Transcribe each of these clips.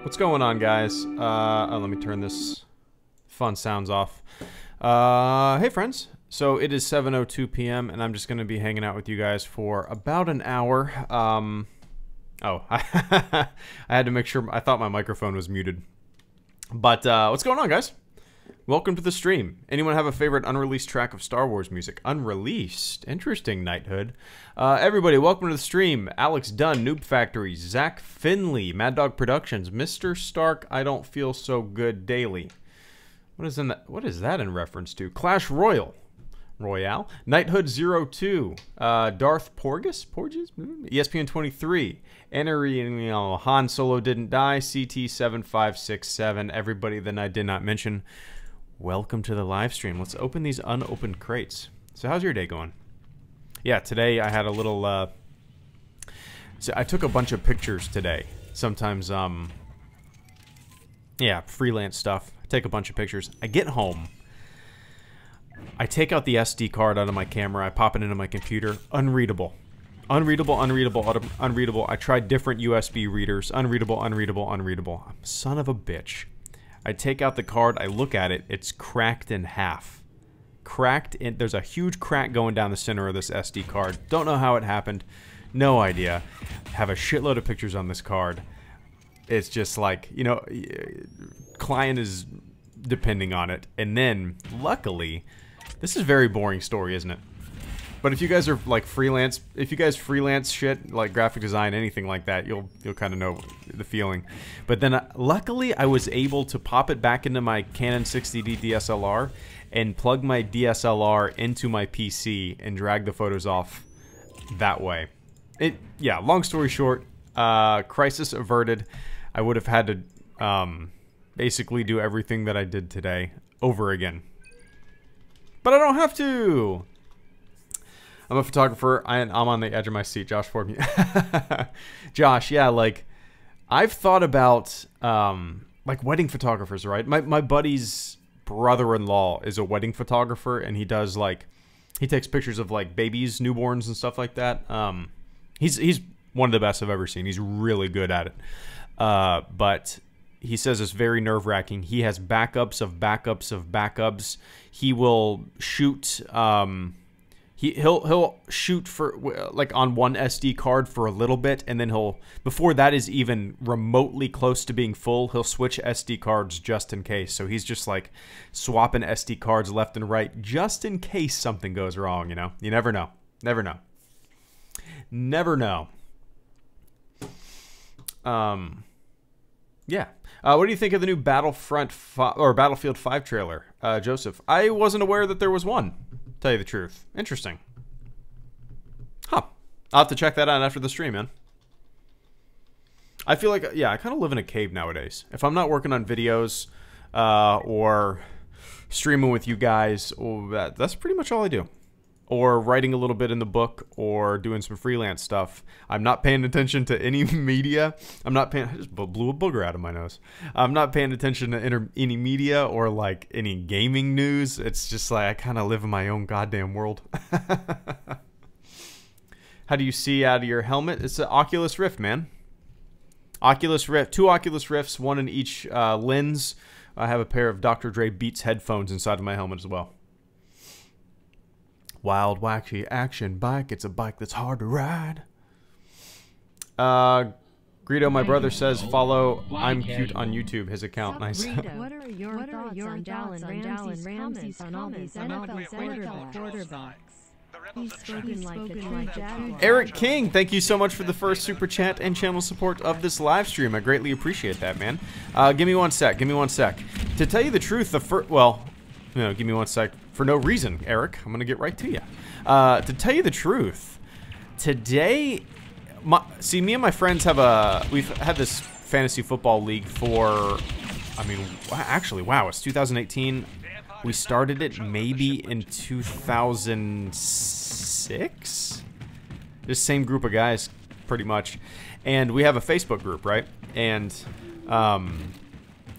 What's going on, guys? Let me turn this fun sounds off. Hey, friends. So it is 7:02 p.m. and I'm just going to be hanging out with you guys for about an hour. I had to make sure. I thought my microphone was muted. But what's going on, guys? Welcome to the stream. Anyone have a favorite unreleased track of Star Wars music? Unreleased? Interesting, Knighthood. Everybody, welcome to the stream. Alex Dunn, Noob Factory, Zach Finley, Mad Dog Productions, Mr. Stark, I Don't Feel So Good Daily. What is that in reference to? Clash Royale, Knighthood 02, Darth Porges, ESPN 23, Ennery, Han Solo Didn't Die, CT7567, everybody that I did not mention. Welcome to the live stream. Let's open these unopened crates. So how's your day going? Yeah, today I had a little, so I took a bunch of pictures today. Sometimes, yeah, freelance stuff. I take a bunch of pictures. I get home. I take out the SD card out of my camera. I pop it into my computer. Unreadable. Unreadable. I tried different USB readers. Unreadable. Son of a bitch. I take out the card, I look at it, it's cracked in half. There's a huge crack going down the center of this SD card. Don't know how it happened. No idea. Have a shitload of pictures on this card. It's just like, you know, client is depending on it. And then, luckily, this is a very boring story, isn't it? But if you guys are like freelance, if you guys freelance shit like graphic design, anything like that, you'll kind of know the feeling. But then luckily I was able to pop it back into my Canon 60D DSLR and plug my DSLR into my PC and drag the photos off that way. Yeah, long story short, crisis averted. I would have had to basically do everything that I did today over again. But I don't have to. I'm a photographer. I'm on the edge of my seat. Josh Ford. Josh, yeah, like, I've thought about, like, wedding photographers, right? My buddy's brother-in-law is a wedding photographer, and he does, like, he takes pictures of, like, babies, newborns, and stuff like that. He's one of the best I've ever seen. He's really good at it. But he says it's very nerve-wracking. He has backups of backups of backups. He will shoot, He'll shoot for like on one SD card for a little bit, and then before that is even remotely close to being full, he'll switch SD cards just in case. So he's just like swapping SD cards left and right just in case something goes wrong, you know? You never know. Never know. Never know. Yeah. What do you think of the new Battlefield 5 trailer, Joseph? I wasn't aware that there was one. Tell you the truth. Interesting. Huh. I'll have to check that out after the stream, man. I feel like, yeah, I kind of live in a cave nowadays. If I'm not working on videos or streaming with you guys, that's pretty much all I do. Or writing a little bit in the book or doing some freelance stuff. I'm not paying attention to any media. I just blew a booger out of my nose. I'm not paying attention to any media or like any gaming news. It's just like I kind of live in my own goddamn world. How do you see out of your helmet? It's an Oculus Rift, man. Oculus Rift, 2 Oculus Rifts, one in each lens. I have a pair of Dr. Dre Beats headphones inside of my helmet as well. Wild, wacky action bike. It's a bike that's hard to ride. Greedo, my brother, says follow I'm Cute on YouTube, his account. Nice. What are your thoughts on Jalen Ramsey's on all these NFL quarterbacks? He's spoken like a true Jaguar. Eric King, thank you so much for the first super chat and channel support of this live stream. I greatly appreciate that, man. Give me one sec. To tell you the truth, give me one sec. For no reason, Eric. I'm going to get right to you. To tell you the truth, today, me and my friends we've had this fantasy football league for, actually, wow, it's 2018. We started it maybe in 2006? This same group of guys, pretty much. And we have a Facebook group, right? And,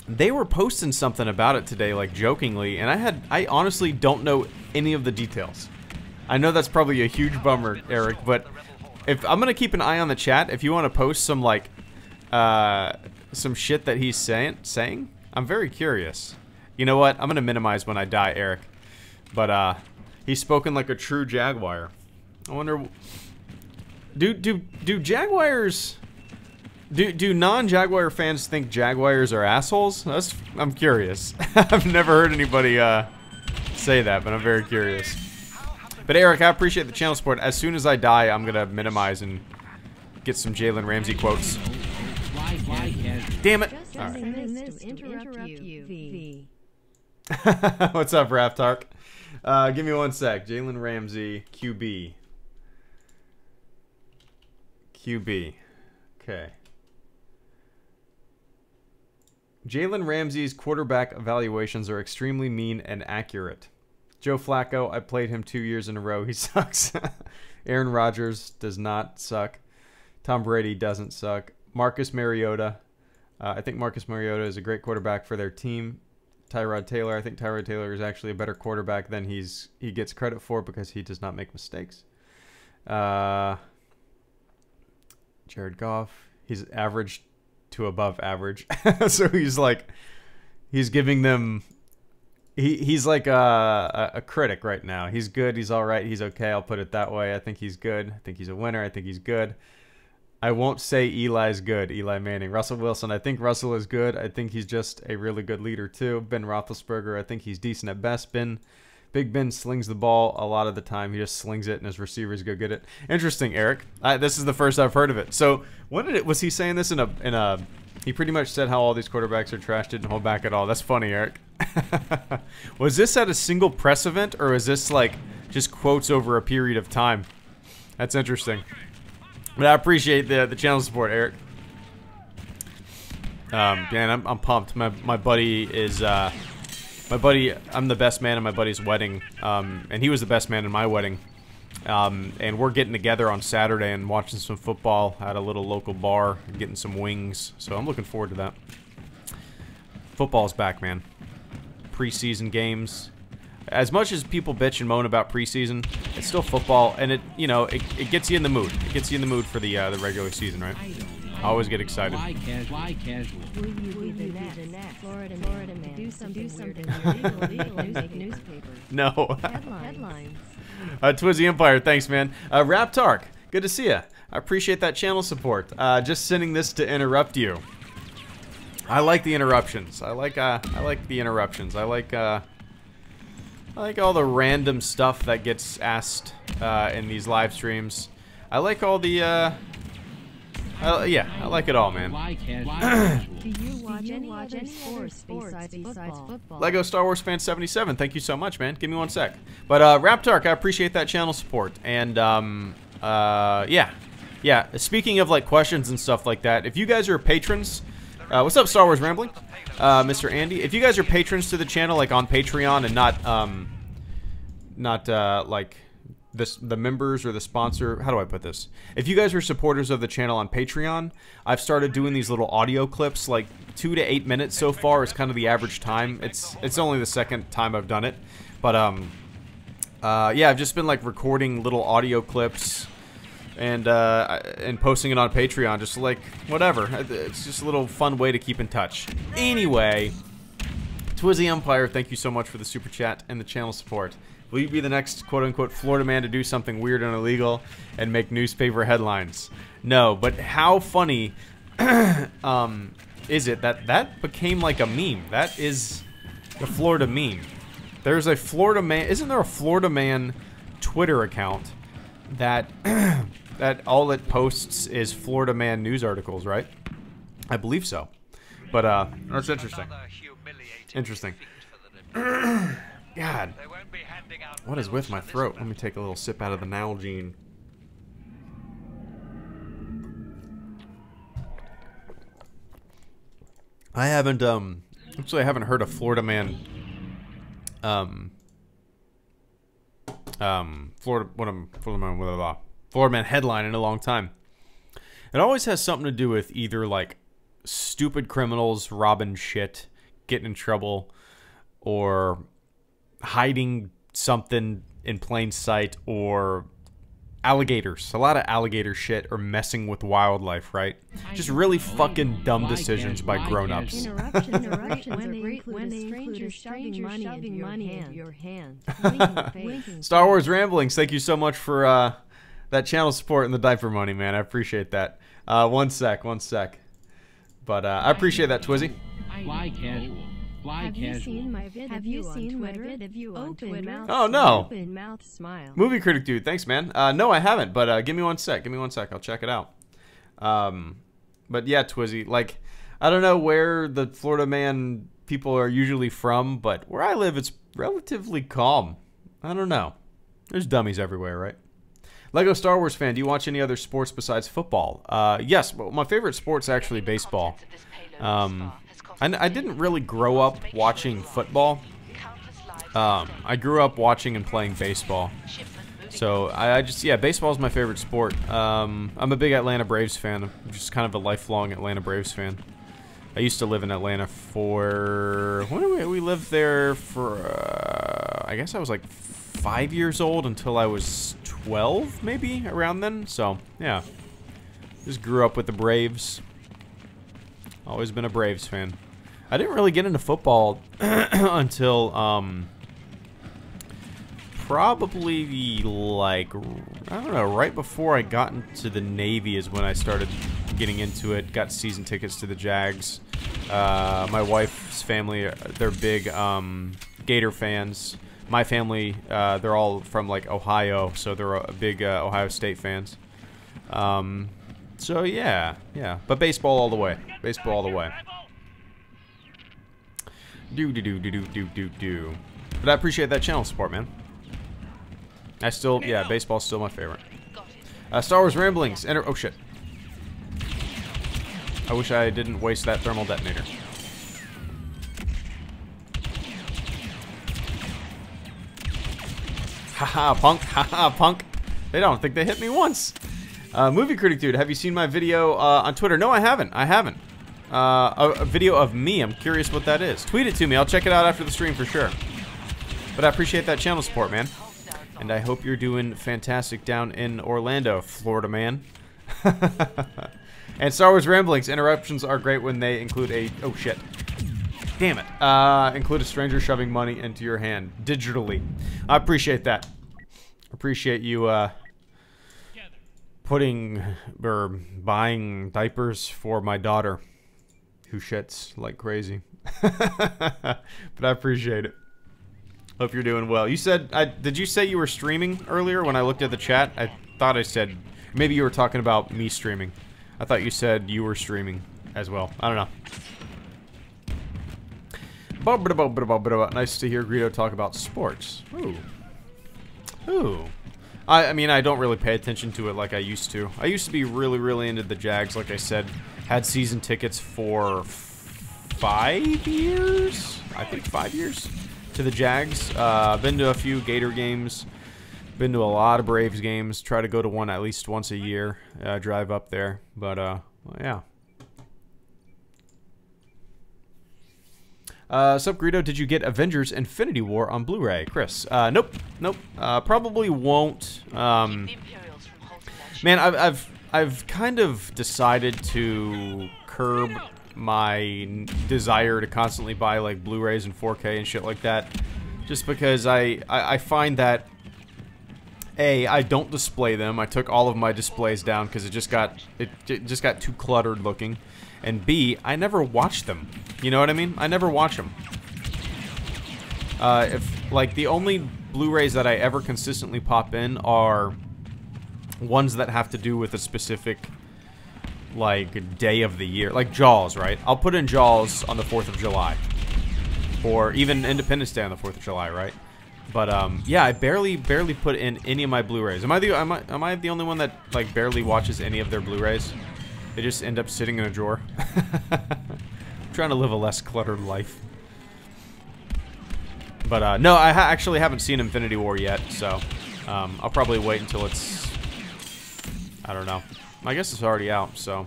they were posting something about it today, like jokingly, and I honestly don't know any of the details. I know that's probably a huge bummer, Eric, but if I'm gonna keep an eye on the chat, if you want to post some like some shit that he's saying, I'm very curious. You know what? I'm gonna minimize when I die, Eric. But he's spoken like a true Jaguar. I wonder, do Jaguars, do non-Jaguar fans think Jaguars are assholes? I'm curious. I've never heard anybody say that, but I'm very curious. But Eric, I appreciate the channel support. As soon as I die, I'm gonna minimize and get some Jalen Ramsey quotes. Damn it! All right. What's up, Raftark? Give me one sec. Jalen Ramsey, QB. QB. Okay. Jalen Ramsey's quarterback evaluations are extremely mean and accurate. Joe Flacco, I played him 2 years in a row. He sucks. Aaron Rodgers does not suck. Tom Brady doesn't suck. Marcus Mariota. I think Marcus Mariota is a great quarterback for their team. Tyrod Taylor. I think Tyrod Taylor is actually a better quarterback than he gets credit for because he does not make mistakes. Jared Goff. He's average to above average. So he's giving them... He's like a critic right now. He's good. He's all right. He's okay. I'll put it that way. I think he's good. I think he's a winner. I think he's good. I won't say Eli's good. Eli Manning. Russell Wilson. I think Russell is good. I think he's just a really good leader too. Ben Roethlisberger. I think he's decent at best. Big Ben slings the ball a lot of the time. He just slings it and his receivers go get it. Interesting, Eric. This is the first I've heard of it. So was he saying this in a? He pretty much said how all these quarterbacks are trash, didn't hold back at all. That's funny, Eric. Was this at a single press event, or is this like just quotes over a period of time? That's interesting. But I appreciate the channel support, Eric. Man, I'm pumped. My buddy is I'm the best man at my buddy's wedding, and he was the best man in my wedding. And we're getting together on Saturday and watching some football at a little local bar and getting some wings. So I'm looking forward to that. Football's back, man. Preseason games. As much as people bitch and moan about preseason, it's still football, and it gets you in the mood. It gets you in the mood for the regular season, right? I always get excited. Why casual? Will you be the next Florida man? Do something weird in your newspaper. No. Headlines. Twizzy Empire, thanks, man. Raptark, good to see you. I appreciate that channel support. Just sending this to interrupt you. I like the interruptions. I like the interruptions. I like all the random stuff that gets asked in these live streams. I like all the yeah, I like it all, man. Do you watch any other sports besides football? Lego Star Wars Fan 77, thank you so much, man. Give me one sec. But Raptark, I appreciate that channel support. And yeah. Speaking of like questions and stuff like that, if you guys are patrons, what's up, Star Wars Rambling, Mr. Andy? If you guys are patrons to the channel, like on Patreon, and not like the members or the sponsor, how do I put this? If you guys are supporters of the channel on Patreon, I've started doing these little audio clips, like 2 to 8 minutes so far is kind of the average time. It's only the second time I've done it, but yeah, I've just been like recording little audio clips and posting it on Patreon, just like whatever. It's just a little fun way to keep in touch. Anyway, Twizzy Empire, thank you so much for the super chat and the channel support. Will you be the next quote-unquote Florida man to do something weird and illegal and make newspaper headlines? No, but how funny is it that became like a meme? That is the Florida meme. There's a Florida man. Isn't there a Florida man Twitter account that that all it posts is Florida man news articles, right? I believe so. But that's interesting. Interesting. God, what is with my throat? Let me take a little sip out of the Nalgene. I haven't actually I haven't heard a Florida man Florida man headline in a long time. It always has something to do with either like stupid criminals robbing shit, getting in trouble, or hiding something in plain sight, or alligators. A lot of alligator shit or messing with wildlife, right? Just really fucking dumb decisions by grown-ups. Interruptions are great when they include a stranger shoving money into your hand. Star Wars Ramblings, thank you so much for that channel support and the diaper money, man. I appreciate that. One sec. But I appreciate that, Twizzy. Fly casual. Have you seen my video on Twitter? Oh, no. Open mouth smile. Movie critic dude, thanks, man. No, I haven't, but give me one sec. I'll check it out. But yeah, Twizzy, like, I don't know where the Florida man people are usually from, but where I live, it's relatively calm. I don't know. There's dummies everywhere, right? Lego Star Wars fan, do you watch any other sports besides football? Yes, well, my favorite sport's actually baseball. I didn't really grow up watching football. I grew up watching and playing baseball. So I just, yeah, baseball is my favorite sport. I'm a big Atlanta Braves fan. I'm just kind of a lifelong Atlanta Braves fan. I used to live in Atlanta for, we lived there for, I guess I was like 5 years old until I was 12, maybe, around then. So, yeah. Just grew up with the Braves. Always been a Braves fan. I didn't really get into football until, probably, like, I don't know, right before I got into the Navy is when I started getting into it. Got season tickets to the Jags. My wife's family, they're big Gator fans. My family, they're all from, like, Ohio, so they're big Ohio State fans. So, yeah. But baseball all the way. Do. But I appreciate that channel support, man. I still, yeah, baseball's still my favorite. Star Wars Ramblings. Oh, shit. I wish I didn't waste that thermal detonator. Haha, punk. Haha, punk. They don't think they hit me once. Movie critic dude, have you seen my video on Twitter? No, I haven't. A video of me. I'm curious what that is. Tweet it to me. I'll check it out after the stream for sure. But I appreciate that channel support, man. And I hope you're doing fantastic down in Orlando, Florida man. And Star Wars Ramblings. Interruptions are great when they include a... Oh, shit. Damn it. Include a stranger shoving money into your hand digitally. I appreciate that. Appreciate you, putting or buying diapers for my daughter who shits like crazy. But I appreciate it. Hope you're doing well. You said, did you say you were streaming earlier when I looked at the chat? I thought I said, maybe you were talking about me streaming. I thought you said you were streaming as well. I don't know. Nice to hear Greedo talk about sports. Ooh. I mean, I don't really pay attention to it like I used to. I used to be really into the Jags, like I said. Had season tickets for 5 years? I think 5 years to the Jags. Been to a few Gator games. Been to a lot of Braves games. Try to go to one at least once a year. Drive up there. But, well, yeah. Sup, Greedo, did you get Avengers Infinity War on Blu-ray? Chris, nope. Probably won't. Man, I've kind of decided to curb my desire to constantly buy, like, Blu-rays and 4K and shit like that. Just because I find that, A, I don't display them. I took all of my displays down because it just got too cluttered looking. And B, I never watch them. You know what I mean? I never watch them. Like, the only Blu-rays that I ever consistently pop in are ones that have to do with a specific, like, day of the year. Like Jaws, right? I'll put in Jaws on the 4th of July. Or even Independence Day on the 4th of July, right? But, yeah, I barely put in any of my Blu-rays. Am I the only one that, like, barely watches any of their Blu-rays? They just end up sitting in a drawer. I'm trying to live a less cluttered life. But, no, I actually haven't seen Infinity War yet, so I'll probably wait until it's... I don't know. I guess it's already out, so...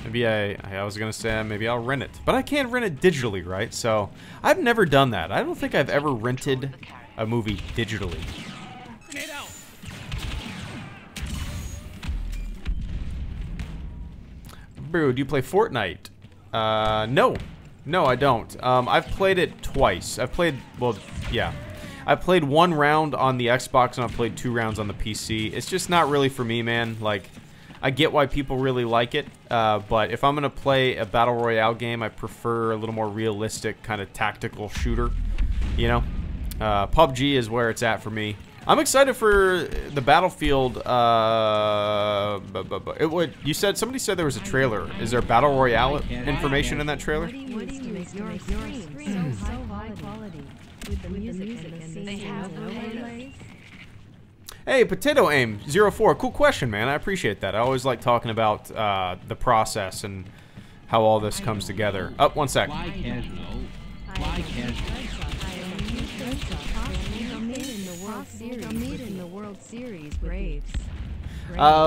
Maybe I was going to say maybe I'll rent it. But I can't rent it digitally, right? So, I've never done that. I don't think I've ever rented a movie digitally. Brew, do you play Fortnite? No. No, I don't. I've played it twice. I've played, well, yeah. I played 1 round on the Xbox and I played 2 rounds on the PC. It's just not really for me, man. Like, I get why people really like it, but if I'm gonna play a Battle Royale game, I prefer a little more realistic kind of tactical shooter, you know? PUBG is where it's at for me. I'm excited for the Battlefield, you said, somebody said there was a trailer. Is there Battle Royale information in that trailer? Hey, Potato Aim 04, cool question, man. I appreciate that. I always like talking about the process and how all this comes together. Oh, 1 sec. Why casual? Why casual?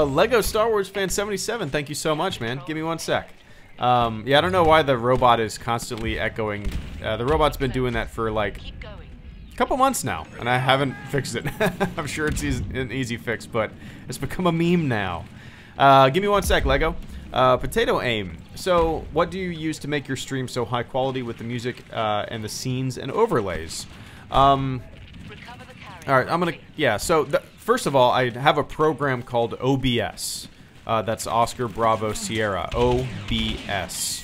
Lego Star Wars Fan 77, thank you so much, man. Give me 1 sec. Yeah, I don't know why the robot is constantly echoing. The robot's been doing that for like a couple months now, and I haven't fixed it. I'm sure it's an easy fix, but it's become a meme now. Give me 1 sec, Lego. Potato Aim. So, what do you use to make your stream so high quality with the music and the scenes and overlays? Alright, I'm gonna, yeah, so first of all, I have a program called OBS. That's Oscar Bravo Sierra, OBS.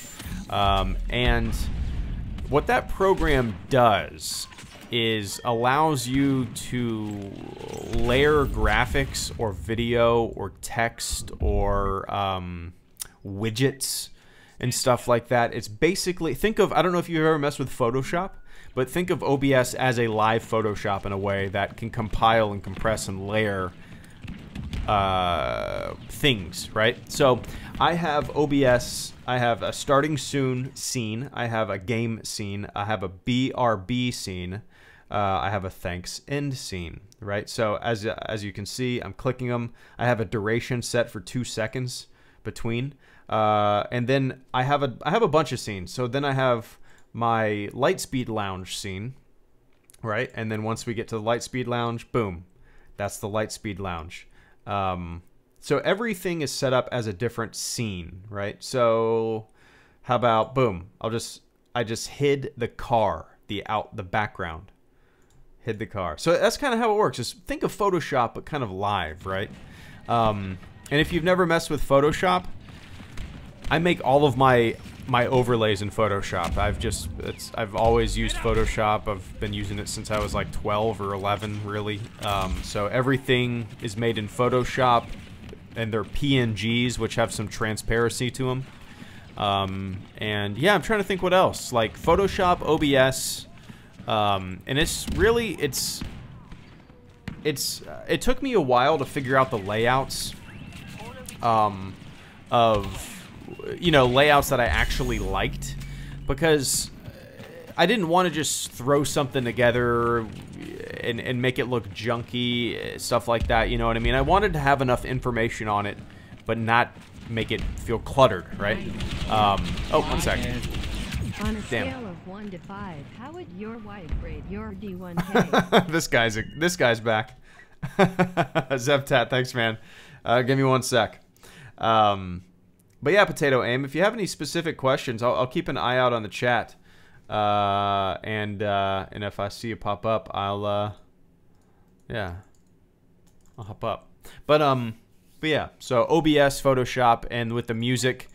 And what that program does is allows you to layer graphics or video or text or widgets and stuff like that. It's basically, think of, I don't know if you've ever messed with Photoshop, but think of OBS as a live Photoshop in a way that can compile and compress and layer things, right? So I have OBS, I have a starting soon scene, I have a game scene, I have a BRB scene, I have a thanks end scene, right? So as you can see, I'm clicking them. I have a duration set for 2 seconds between, and then I have a bunch of scenes. So then I have my Lightspeed Lounge scene, right? And then once we get to the Lightspeed Lounge, boom, that's the Lightspeed Lounge. So everything is set up as a different scene, right? So how about, boom, I just hid the car, the background, hid the car. So that's kind of how it works. Just think of Photoshop, but kind of live, right? And if you've never messed with Photoshop, I make all of my overlays in Photoshop. I've always used Photoshop. I've been using it since I was like 12 or 11, really. So everything is made in Photoshop, and they're PNGs, which have some transparency to them. And yeah, I'm trying to think what else. Like Photoshop, OBS, and it's really, it took me a while to figure out the layouts of, you know, layouts that I actually liked, because I didn't want to just throw something together and make it look junky, stuff like that, you know what I mean? I wanted to have enough information on it, but not make it feel cluttered, right? Oh, 1 second. On a scale of 1 to 5, how would your wife rate your D1K? This guy's back. Zevtat, thanks, man. Give me 1 sec. But yeah, Potato Aim, if you have any specific questions, I'll keep an eye out on the chat. And if I see you pop up, yeah, I'll hop up. But yeah, so OBS, Photoshop, and with the music,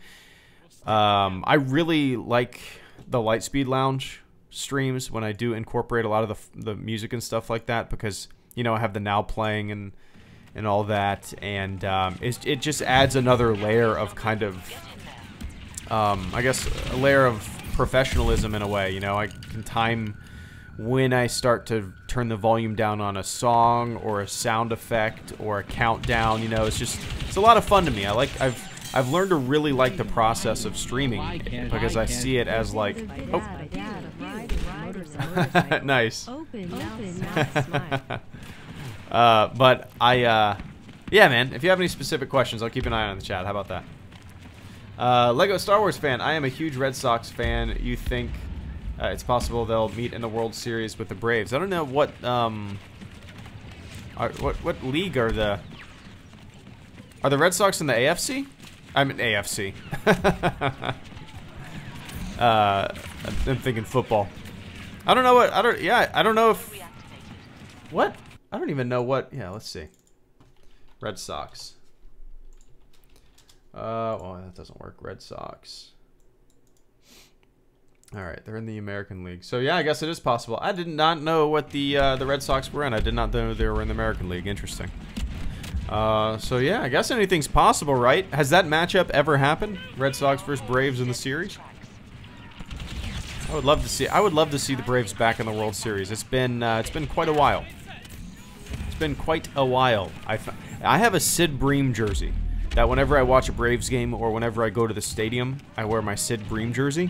I really like the Lightspeed Lounge streams when I do incorporate a lot of the music and stuff like that, because, you know, I have the now playing and all that, and it just adds another layer of kind of, I guess, a layer of professionalism in a way. You know, I can time when I start to turn the volume down on a song or a sound effect or a countdown. You know, it's a lot of fun to me. I've learned to really like the process of streaming, because I see it as like, oh, nice. But yeah, man, if you have any specific questions, I'll keep an eye on the chat. How about that? Lego Star Wars fan. I am a huge Red Sox fan. You think it's possible they'll meet in the World Series with the Braves? I don't know what league are the Red Sox in the AFC? I'm an AFC. I'm thinking football. I don't know what. I don't know if. What? I don't even know what. Yeah, let's see. Red Sox. Well, that doesn't work. Red Sox. All right, they're in the American League. So yeah, I guess it is possible. I did not know what the Red Sox were in. I did not know they were in the American League. Interesting. So yeah, I guess anything's possible, right? Has that matchup ever happened? Red Sox versus Braves in the series? I would love to see. I would love to see the Braves back in the World Series. It's been quite a while. It's been quite a while. I have a Sid Bream jersey that whenever I watch a Braves game or whenever I go to the stadium, I wear my Sid Bream jersey.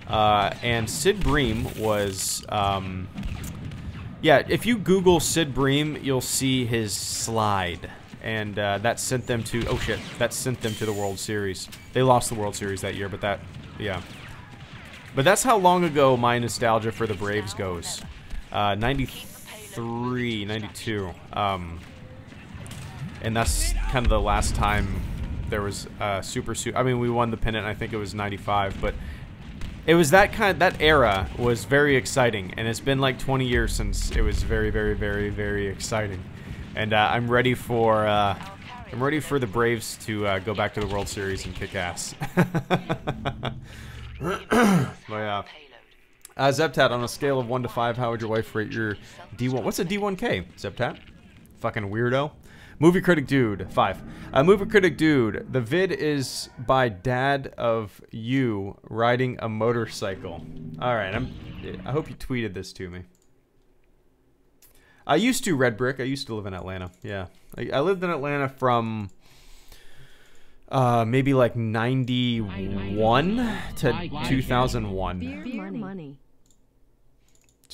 And Sid Bream was, yeah, if you Google Sid Bream, you'll see his slide. And that sent them to, oh shit, that sent them to the World Series. They lost the World Series that year, but that, yeah. But that's how long ago my nostalgia for the Braves goes. 93, 92. And that's kind of the last time there was I mean, we won the pennant, I think it was 95, but it was that era was very exciting, and it's been like 20 years since it was very, very, very, very exciting. And I'm ready for the Braves to go back to the World Series and kick ass. But yeah. Zeptat, on a scale of 1 to 5, how would your wife rate your D1? What's a D1K, Zeptat? Fucking weirdo. Movie Critic Dude, 5. Movie Critic Dude, the vid is by dad of you riding a motorcycle. Alright, I hope you tweeted this to me. I used to, Red Brick. I used to live in Atlanta. Yeah. I lived in Atlanta from maybe like 91 to 2001. Beer money.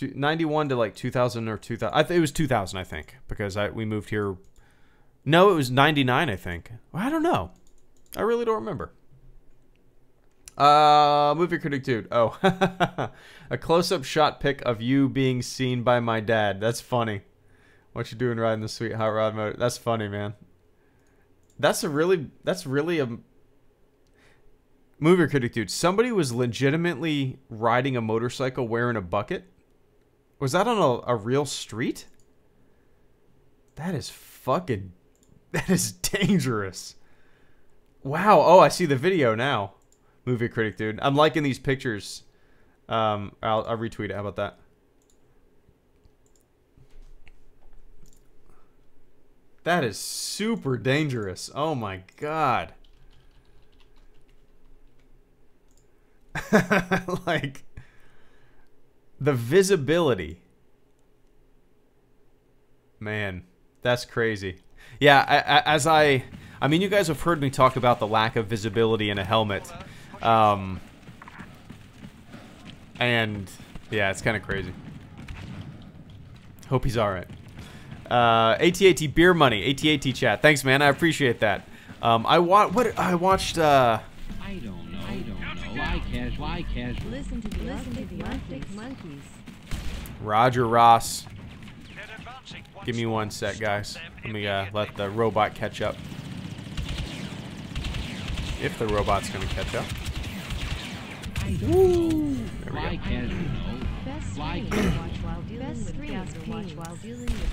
91 to like 2000 or 2000. It was 2000, I think, because we moved here. No, it was 99, I think. I don't know. I really don't remember. Movie Critic Dude. Oh. A close-up shot pic of you being seen by my dad. That's funny. What you doing riding the sweet hot rod motor? That's funny, man. That's really a Movie Critic Dude. Somebody was legitimately riding a motorcycle wearing a bucket? Was that on a real street? That is fucking... That is dangerous. Wow. Oh, I see the video now. Movie Critic Dude. I'm liking these pictures. I'll retweet it. How about that? That is super dangerous. Oh my god. Like, the visibility. Man, that's crazy. Yeah, I mean, you guys have heard me talk about the lack of visibility in a helmet. And, yeah, it's kind of crazy. Hope he's alright. AT-AT Beer Money, AT-AT chat. Thanks, man, I appreciate that. I watched, I don't know. Why casual? Listen to the Arctic Monkeys. Roger Ross. Give me one sec, guys. Let me let the robot catch up. If the robot's gonna catch up. Woo! There we go.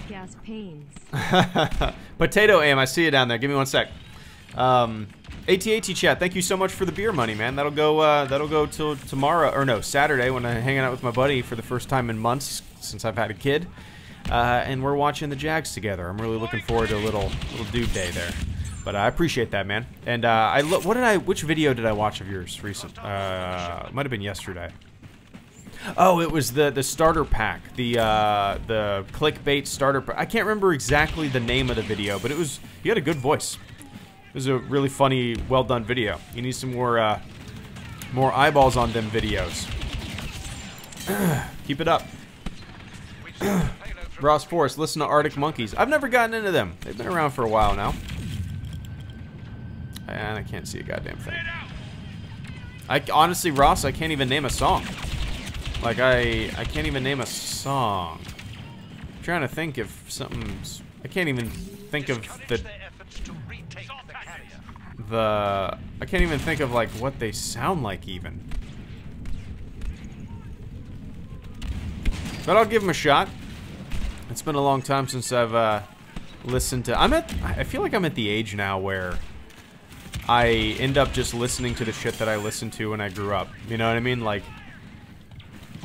Gas pains. Potato Aim, I see you down there. Give me one sec. AT-AT chat, thank you so much for the beer money, man. That'll go till tomorrow, or no, Saturday, when I'm hanging out with my buddy for the first time in months since I've had a kid. And we're watching the Jags together. I'm really looking forward to a little dude day there. But I appreciate that, man. And which video did I watch of yours recent? It might have been yesterday. Oh, it was the starter pack, the clickbait starter pack. I can't remember exactly the name of the video, but you had a good voice. It was a really funny, well done video. You need some more eyeballs on them videos. Keep it up. Ross Forrest, listen to Arctic Monkeys. I've never gotten into them. They've been around for a while now. And I can't see a goddamn thing. Honestly, Ross, I can't even name a song. Like, I can't even name a song. I'm trying to think if something's... I can't even think of I can't even think of like what they sound like even. But I'll give them a shot. It's been a long time since I've listened to. I feel like I'm at the age now where I end up just listening to the shit that I listened to when I grew up. You know what I mean? Like,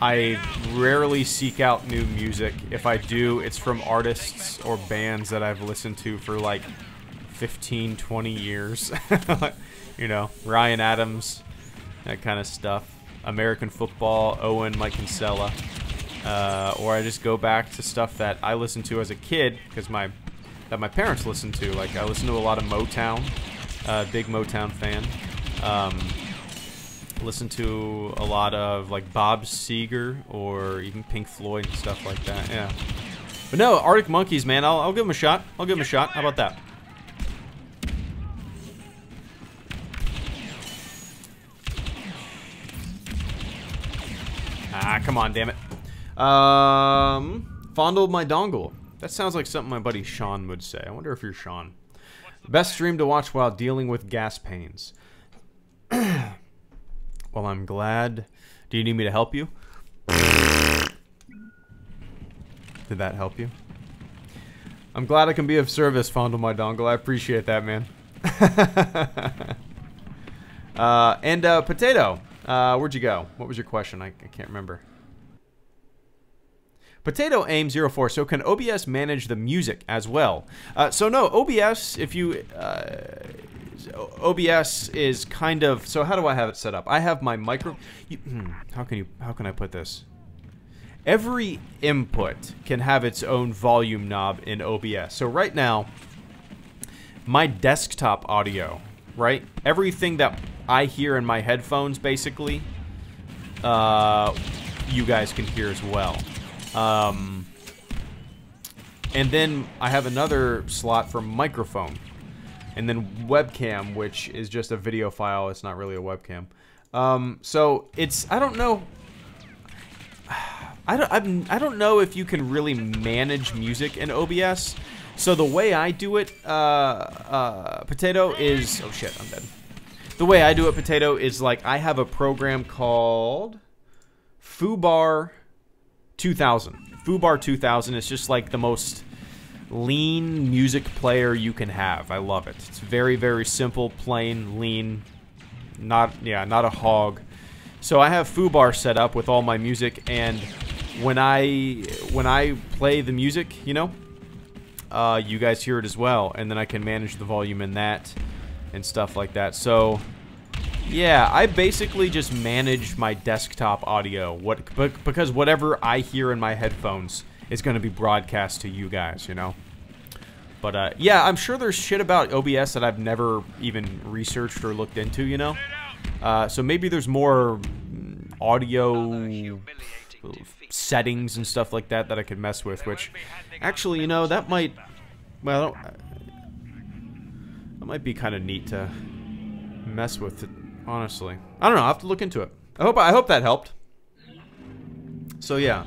I rarely seek out new music. If I do, it's from artists or bands that I've listened to for like 15, 20 years. You know, Ryan Adams, that kind of stuff. American football, Owen, Mike Kinsella. Or I just go back to stuff that I listened to as a kid because that my parents listened to. Like, I listened to a lot of Motown. Big Motown fan. Listen to a lot of like Bob Seger or even Pink Floyd and stuff like that. Yeah. But no, Arctic Monkeys, man. I'll give them a shot. I'll give them a shot. How about that? Ah, come on, damn it. Fondled my dongle. That sounds like something my buddy Sean would say. I wonder if you're Sean. Best stream to watch while dealing with gas pains. Well, I'm glad. Do you need me to help you? Did that help you? I'm glad I can be of service, Fondle my dongle. I appreciate that, man. Potato. Where'd you go? What was your question? I can't remember. Potato Aim 04. So can OBS manage the music as well? So no, OBS. If you OBS is kind of. So how do I have it set up? I have my micro. How can I put this? Every input can have its own volume knob in OBS. So right now, my desktop audio, right? Everything that I hear in my headphones, basically, you guys can hear as well. And then I have another slot for microphone. And then webcam, which is just a video file. It's not really a webcam. So it's, I don't know. I don't know if you can really manage music in OBS. So the way I do it, Potato, is... Oh shit, I'm dead. The way I do it, Potato, is like I have a program called FooBar 2000. FooBar 2000 is just like the most lean music player you can have. I love it. It's very, very simple, plain, lean, not a hog. So I have FooBar set up with all my music, and when I play the music, you know, you guys hear it as well, and then I can manage the volume in that and stuff like that. So yeah, I basically just manage my desktop audio, because whatever I hear in my headphones is going to be broadcast to you guys, you know. But yeah, I'm sure there's shit about OBS that I've never even researched or looked into, you know. So maybe there's more audio settings and stuff like that that I could mess with, which actually, you know, that might, well, that might be kind of neat to mess with, honestly. I don't know, I'll have to look into it. I hope that helped. So yeah,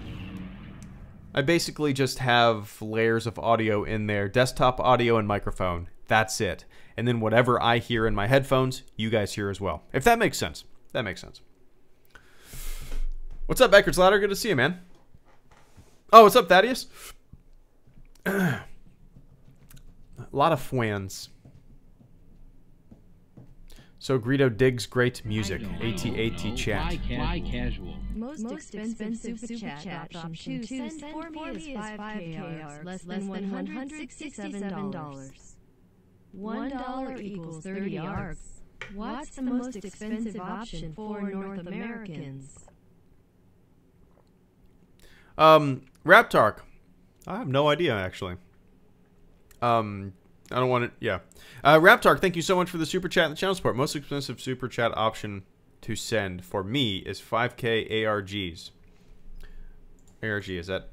I basically just have layers of audio in there, desktop audio and microphone. That's it. And then whatever I hear in my headphones, you guys hear as well. If that makes sense. That makes sense. What's up, Becker's Ladder? Good to see you, man. Oh, what's up, Thaddeus? A lot of fans. So Greedo digs great music. AT chat. Why casual? Most expensive super chat option to send for me is 5 less than $167. $1 equals 30 arcs. What's the most expensive option for North Americans? Raptark. I have no idea, actually. I don't want it. Yeah. Raptark, thank you so much for the super chat and the channel support. Most expensive super chat option to send for me is 5K ARGs. ARG, is that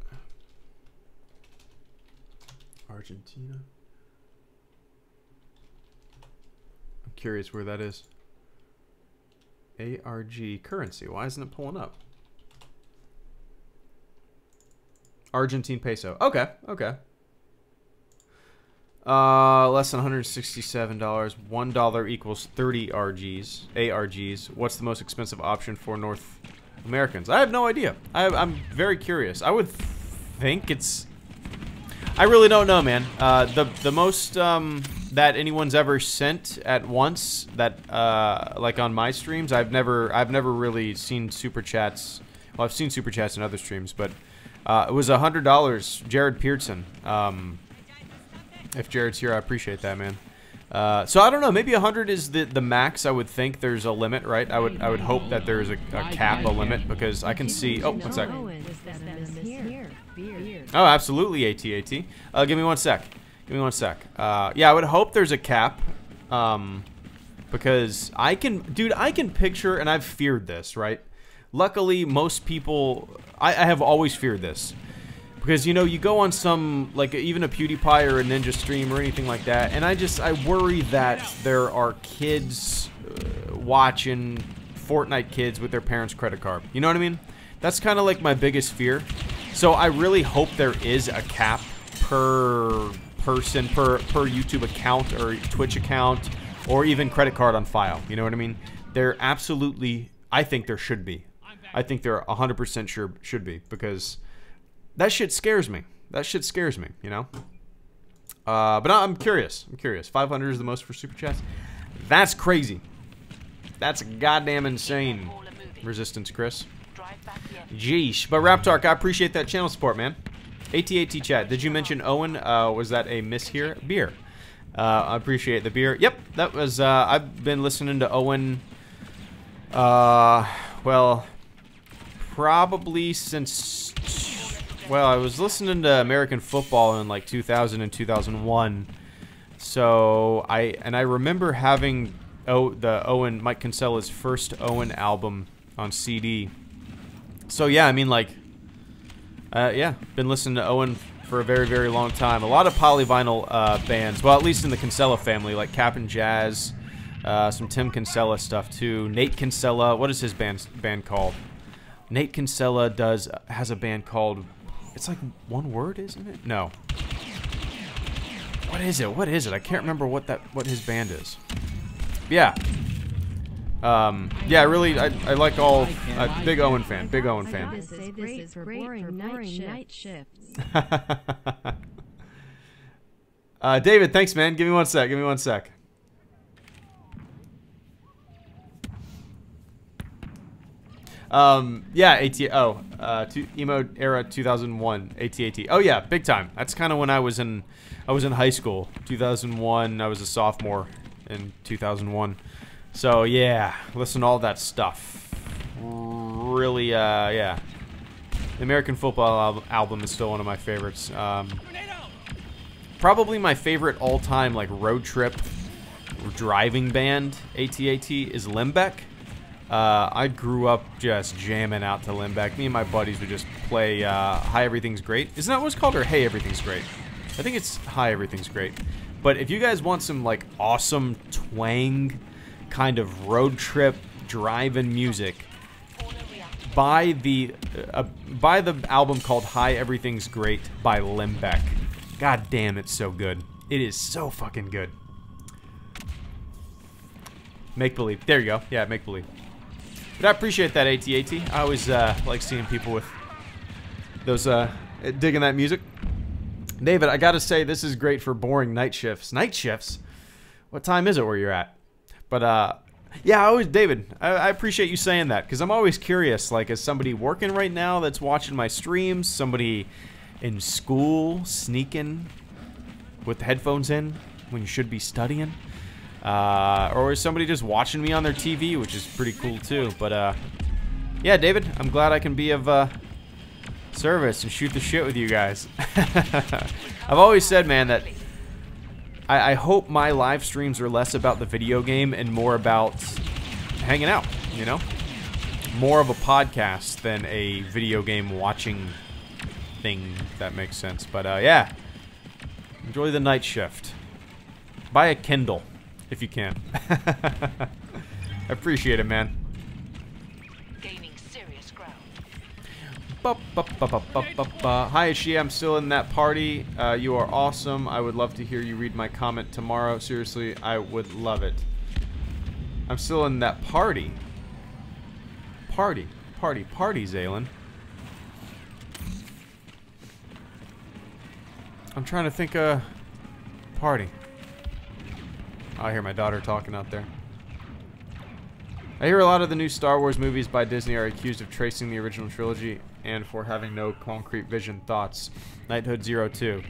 Argentina? I'm curious where that is. ARG currency. Why isn't it pulling up? Argentine peso. Okay, okay. Less than $167. $1 equals 30 ARGs. What's the most expensive option for North Americans? I have no idea. I'm very curious. I would think it's... I really don't know, man. The most that anyone's ever sent at once, that like on my streams, I've never really seen super chats. Well, I've seen super chats in other streams, but it was $100. Jared Pearson. If Jared's here, I appreciate that, man. So I don't know. Maybe 100 is the max. I would think there's a limit, right? I would hope that there is a cap, a limit, because I can see. Oh, one sec. Oh, absolutely, AT. Give me one sec. Give me one sec. Yeah, I would hope there's a cap, because I can picture, and I've feared this, right? Luckily, most people, I have always feared this. Because, you know, you go on some, like, even a PewDiePie or a Ninja stream or anything like that, and I worry that there are kids watching Fortnite kids with their parents' credit card. You know what I mean? That's kind of like my biggest fear. So I really hope there is a cap per person, per YouTube account or Twitch account, or even credit card on file. You know what I mean? There absolutely, I think there should be. I think there 100% sure should be, because... that shit scares me. That shit scares me, you know? But I'm curious. I'm curious. 500 is the most for Super Chats? That's crazy. That's goddamn insane. Resistance, Chris. Jeesh. But Raptark, I appreciate that channel support, man. AT chat. Did you mention Owen? Was that a miss here? Beer. I appreciate the beer. Yep, that was, I've been listening to Owen, well, probably since... well, I was listening to American football in like 2000 and 2001. So I remember having the Mike Kinsella's first Owen album on CD. So yeah, I mean, like, yeah, been listening to Owen for a very, very long time. A lot of polyvinyl bands, well, at least in the Kinsella family, like Cap'n Jazz, some Tim Kinsella stuff too. Nate Kinsella, what is his band called? Nate Kinsella has a band called... it's like one word, isn't it? No. What is it? What is it? I can't remember what his band is. Yeah. Yeah, really, I like all... big Owen fan. Big Owen fan. This is great for boring night shifts. David, thanks, man. Give me one sec. Give me one sec. Yeah, emo era 2001, AT. Oh yeah, big time. That's kind of when I was in high school. 2001, I was a sophomore in 2001. So yeah, listen to all that stuff. Really, yeah. The American Football album is still one of my favorites. Probably my favorite all-time like road trip driving band, AT, is Limbeck. I grew up just jamming out to Limbeck. Me and my buddies would just play Hi Everything's Great. Isn't that what it's called? Or Hey Everything's Great? I think it's Hi Everything's Great. But if you guys want some like awesome twang kind of road trip driving music, buy the album called Hi Everything's Great by Limbeck. God damn, it's so good. It is so fucking good. Make Believe. There you go. Yeah, Make Believe. But I appreciate that, AT. I always like seeing people with those digging that music. David, I gotta say, this is great for boring night shifts. Night shifts? What time is it where you're at? But yeah, David, I appreciate you saying that, because I'm always curious, like, is somebody working right now that's watching my streams? Somebody in school sneaking with the headphones in when you should be studying? Or is somebody just watching me on their TV, which is pretty cool too. But yeah, David, I'm glad I can be of service and shoot the shit with you guys. I've always said, man, that I hope my live streams are less about the video game and more about hanging out, you know? More of a podcast than a video game watching thing, if that makes sense. But yeah, enjoy the night shift. Buy a Kindle if you can. I appreciate it, man. Gaining serious ground. Hi, HD. I'm still in that party. You are awesome. I would love to hear you read my comment tomorrow. Seriously, I would love it. I'm still in that party. Party, Zaylin. I'm trying to think, party. Oh, I hear my daughter talking out there. I hear a lot of the new Star Wars movies by Disney are accused of tracing the original trilogy and for having no concrete vision. Thoughts? Knighthood 02.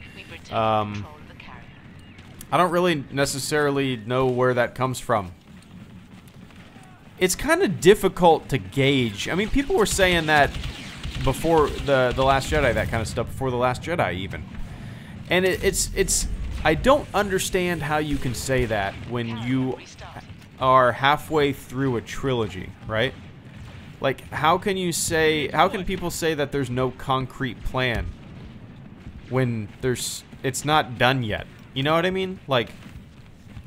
I don't really necessarily know where that comes from. It's kind of difficult to gauge. I mean, people were saying that before the Last Jedi, that kind of stuff, before the Last Jedi even. And it's I don't understand how you can say that when you are halfway through a trilogy, right? Like, how can people say that there's no concrete plan when it's not done yet? You know what I mean? Like,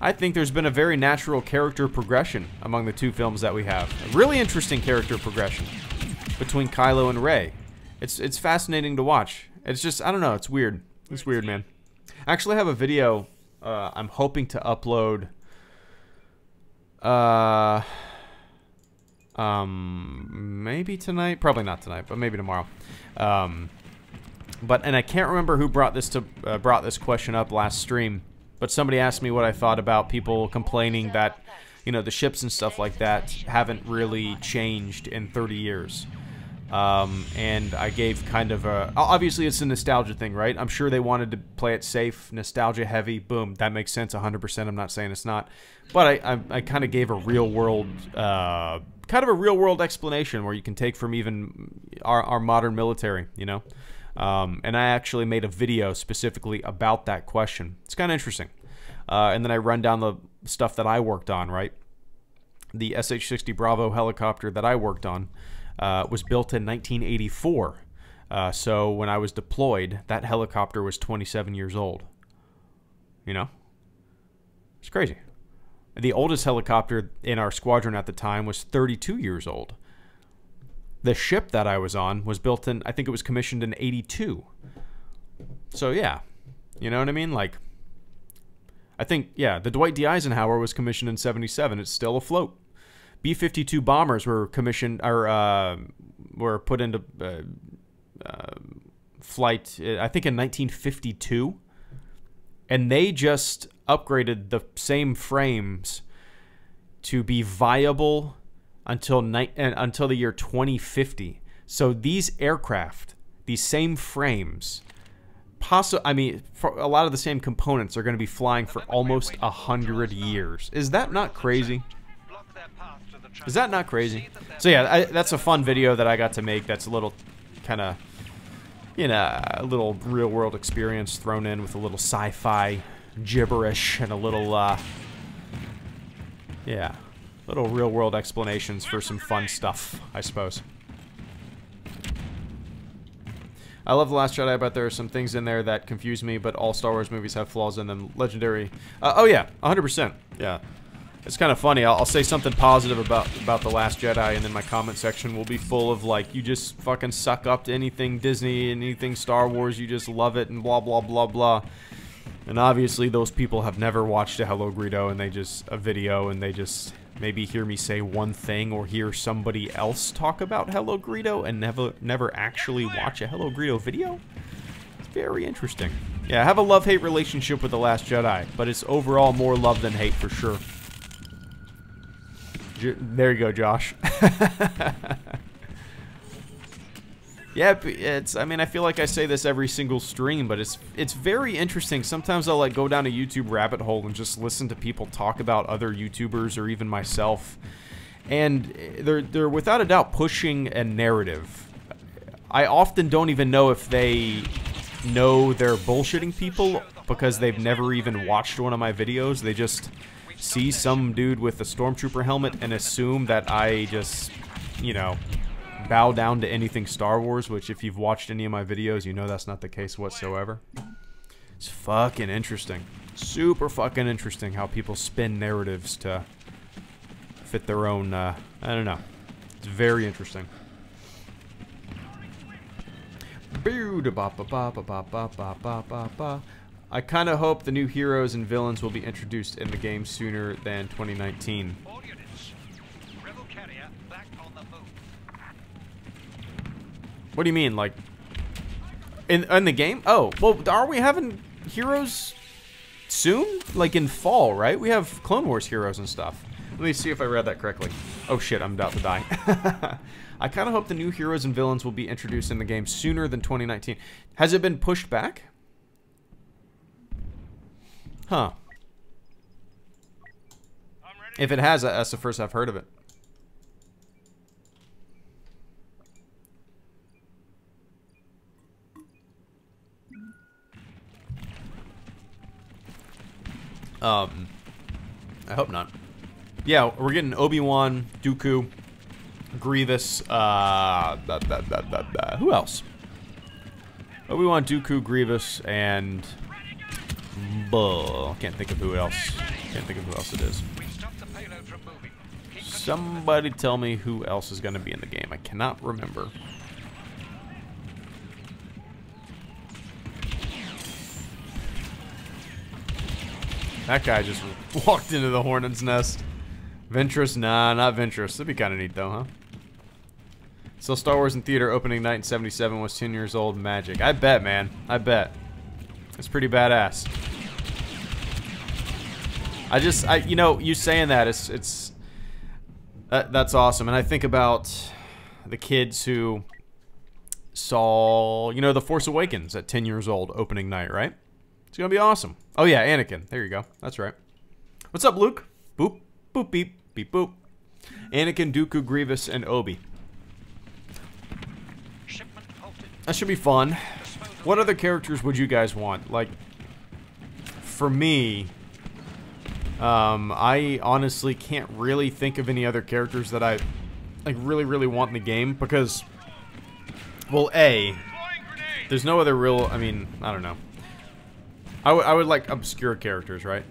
I think there's been a very natural character progression among the two films that we have. A really interesting character progression between Kylo and Rey. It's fascinating to watch. It's just, I don't know, it's weird. It's weird, man. I actually have a video I'm hoping to upload maybe tonight, probably not tonight, but maybe tomorrow. And I can't remember who brought this question up last stream, but somebody asked me what I thought about people complaining that, you know, the ships and stuff like that haven't really changed in 30 years. And I gave kind of a, obviously it's a nostalgia thing, right? I'm sure they wanted to play it safe, nostalgia heavy, boom, that makes sense 100%. I'm not saying it's not, but I kind of gave a real world, kind of a real world explanation where you can take from even our modern military, you know? And I actually made a video specifically about that question. It's kind of interesting. And then I run down the stuff that I worked on, right? The SH-60 Bravo helicopter that I worked on was built in 1984. So when I was deployed, that helicopter was 27 years old. You know? It's crazy. The oldest helicopter in our squadron at the time was 32 years old. The ship that I was on was built in, I think it was commissioned in 82. So yeah, you know what I mean? Like, I think, yeah, the Dwight D. Eisenhower was commissioned in 77. It's still afloat. B-52 bombers were commissioned, or were put into flight, I think in 1952. And they just upgraded the same frames to be viable until the year 2050. So these aircraft, these same frames, I mean, for a lot of the same components are going to be flying for almost 100 years. Is that not crazy? Is that not crazy? So yeah, that's a fun video that I got to make. That's a little kind of, you know, a little real-world experience thrown in with a little sci-fi gibberish and a little, yeah, little real-world explanations for some fun stuff, I suppose. I love The Last Jedi, but there are some things in there that confuse me, but all Star Wars movies have flaws in them. Legendary. Oh yeah, 100%. Yeah. It's kind of funny. I'll say something positive about The Last Jedi, and then my comment section will be full of, like, you just fucking suck up to anything Disney and anything Star Wars. You just love it and blah, blah, blah, blah. And obviously those people have never watched a HelloGreedo, and a video, and they just maybe hear me say one thing or hear somebody else talk about HelloGreedo and never actually watch a HelloGreedo video. It's very interesting. Yeah, I have a love-hate relationship with The Last Jedi, but it's overall more love than hate for sure. There you go, Josh. Yeah, I mean, I feel like I say this every single stream, but it's very interesting. Sometimes I'll, like, go down a YouTube rabbit hole and just listen to people talk about other YouTubers or even myself. And they're without a doubt pushing a narrative. I often don't even know if they know they're bullshitting people because they've never even watched one of my videos. They just see some dude with a stormtrooper helmet and assume that I just, you know, bow down to anything Star Wars, which if you've watched any of my videos, you know that's not the case whatsoever. It's fucking interesting. Super fucking interesting how people spin narratives to fit their own, I don't know. It's very interesting. I kind of hope the new heroes and villains will be introduced in the game sooner than 2019. All units. Rebel carrier back on the move. What do you mean, like in the game? Oh, well, are we having heroes soon? Like in fall, right? We have Clone Wars heroes and stuff. Let me see if I read that correctly. Oh shit, I'm about to die. I kind of hope the new heroes and villains will be introduced in the game sooner than 2019. Has it been pushed back? Huh. If it has, that's the first I've heard of it. I hope not. Yeah, we're getting Obi-Wan, Dooku, Grievous, who else? Obi-Wan, Dooku, Grievous, and can't think of who else. Can't think of who else it is. Somebody tell me who else is going to be in the game. I cannot remember. That guy just walked into the hornet's nest. Ventress? Nah, not Ventress. That'd be kind of neat, though, huh? So Star Wars in theater opening night in 77 was 10 years old. Magic. I bet, man. I bet. It's pretty badass. You know, you saying that, that's awesome. And I think about the kids who saw, you know, The Force Awakens at 10 years old opening night, right? It's gonna be awesome. Oh yeah, Anakin. There you go. That's right. What's up, Luke? Boop, boop, beep, beep, boop. Anakin, Dooku, Grievous, and Obi. That should be fun. What other characters would you guys want? Like, for me, I honestly can't really think of any other characters that I like really want in the game because, well, there's no other real. I mean, I don't know. I would like obscure characters, right?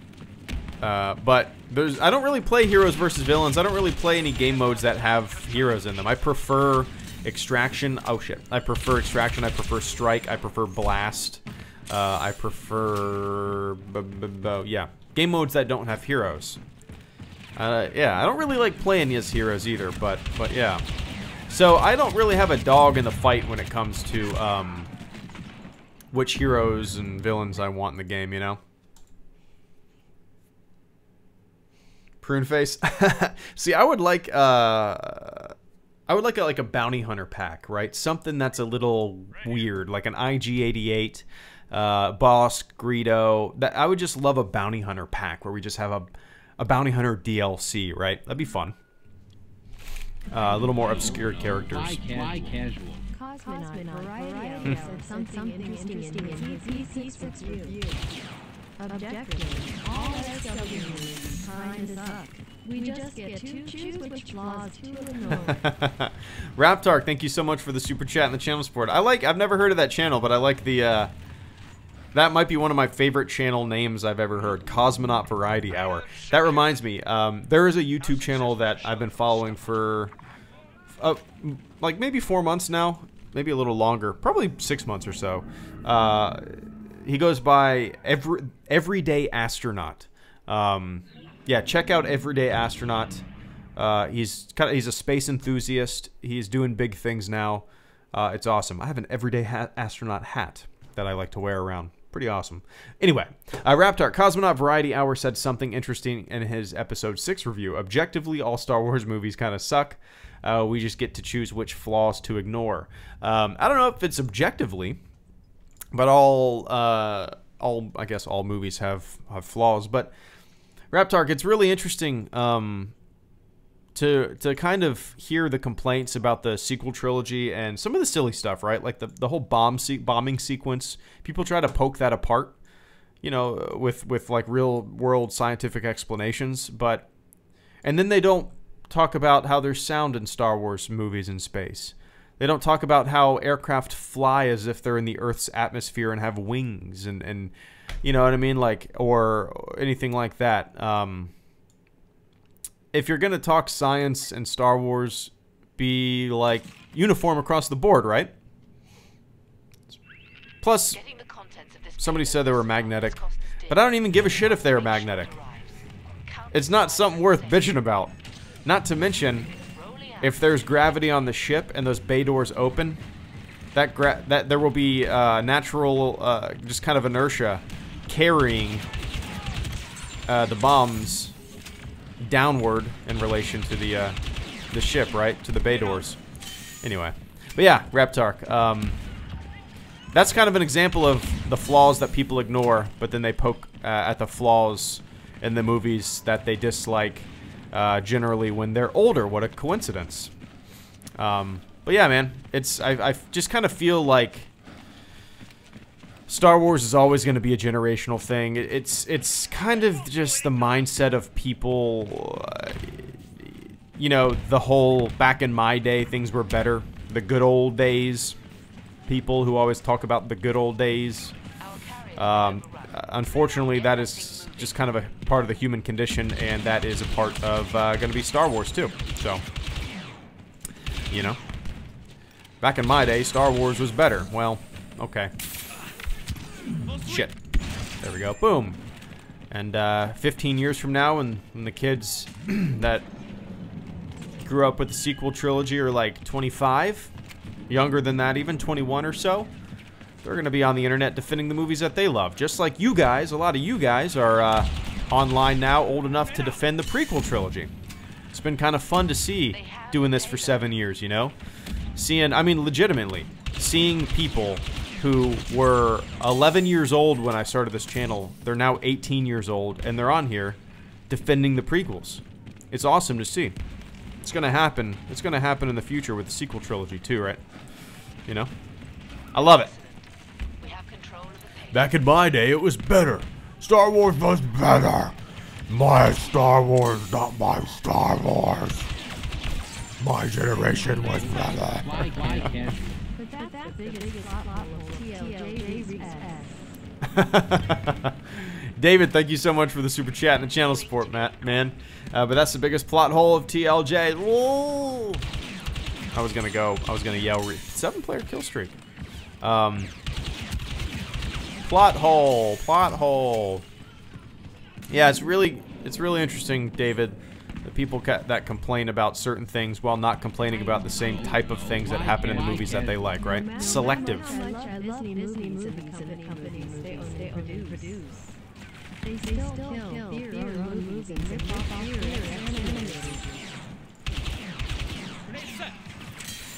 But I don't really play heroes versus villains. I don't really play any game modes that have heroes in them. I prefer Extraction. Oh shit. I prefer Extraction. I prefer Strike. I prefer Blast. I prefer yeah, game modes that don't have heroes. Yeah, I don't really like playing as heroes either, but yeah. So I don't really have a dog in the fight when it comes to which heroes and villains I want in the game, you know? Prune face. See, I would like a bounty hunter pack, right? Something that's a little weird, like an IG-88, Boss, Greedo. That I would just love a bounty hunter pack where we just have a bounty hunter DLC, right? That'd be fun. A little more obscure characters. Why casual? Cosmonaut Variety said something interesting in his P6 review. Objective, all SW movies kinda suck. We just get to choose which flaws to ignore. Raptark, thank you so much for the super chat and the channel support. I've never heard of that channel, but I like the, that might be one of my favorite channel names I've ever heard. Cosmonaut Variety Hour. That reminds me, there is a YouTube channel that I've been following for, like maybe 4 months now. Maybe a little longer. Probably 6 months or so. He goes by Everyday Astronaut. Yeah, check out Everyday Astronaut. He's a space enthusiast. He's doing big things now. It's awesome. I have an Everyday Astronaut hat that I like to wear around. Pretty awesome. Anyway, Raptar, Cosmonaut Variety Hour said something interesting in his episode 6 review. Objectively, all Star Wars movies kind of suck. We just get to choose which flaws to ignore. I don't know if it's objectively, but I guess all movies have flaws. But Raptark, it's really interesting to kind of hear the complaints about the sequel trilogy and some of the silly stuff, right? Like the whole bombing sequence. People try to poke that apart, you know, with like real world scientific explanations, and then they don't talk about how there's sound in Star Wars movies in space. They don't talk about how aircraft fly as if they're in the Earth's atmosphere and have wings and you know what I mean, like, or anything like that. If you're gonna talk science in Star Wars, be like uniform across the board, right? Plus, somebody said they were magnetic, but I don't even give a shit if they were magnetic. It's not something worth bitching about. Not to mention, if there's gravity on the ship and those bay doors open, that there will be natural, just kind of inertia carrying the bombs downward in relation to the ship, right? To the bay doors. Anyway, but yeah, Reptark. That's kind of an example of the flaws that people ignore, but then they poke at the flaws in the movies that they dislike, generally when they're older. What a coincidence. But yeah, man, I just kind of feel like Star Wars is always going to be a generational thing. It's kind of just the mindset of people, you know, the whole back in my day things were better, the good old days. People who always talk about the good old days. Unfortunately, that is just kind of a part of the human condition, and that is a part of going to be Star Wars too. So, you know, back in my day, Star Wars was better. Well, okay. Shit. There we go. Boom. And 15 years from now, when the kids that grew up with the sequel trilogy are like 25, younger than that even, 21 or so, they're going to be on the internet defending the movies that they love. Just like you guys, a lot of you guys are online now, old enough to defend the prequel trilogy. It's been kind of fun to see doing this for 7 years, you know? Seeing, I mean, legitimately, seeing people who were 11 years old when I started this channel, they're now 18 years old, and they're on here defending the prequels. It's awesome to see. It's going to happen. It's going to happen in the future with the sequel trilogy too, right? You know? I love it. Back in my day, it was better. Star Wars was better. My Star Wars, not my Star Wars. My generation was better. David, thank you so much for the super chat and the channel support, man. But that's the biggest plot hole of TLJ. Whoa! I was gonna yell 7-player kill streak. Plot hole. Yeah, it's really interesting, David. The people that complain about certain things while not complaining about the same type of things that happen in the movies that they like, right? Selective.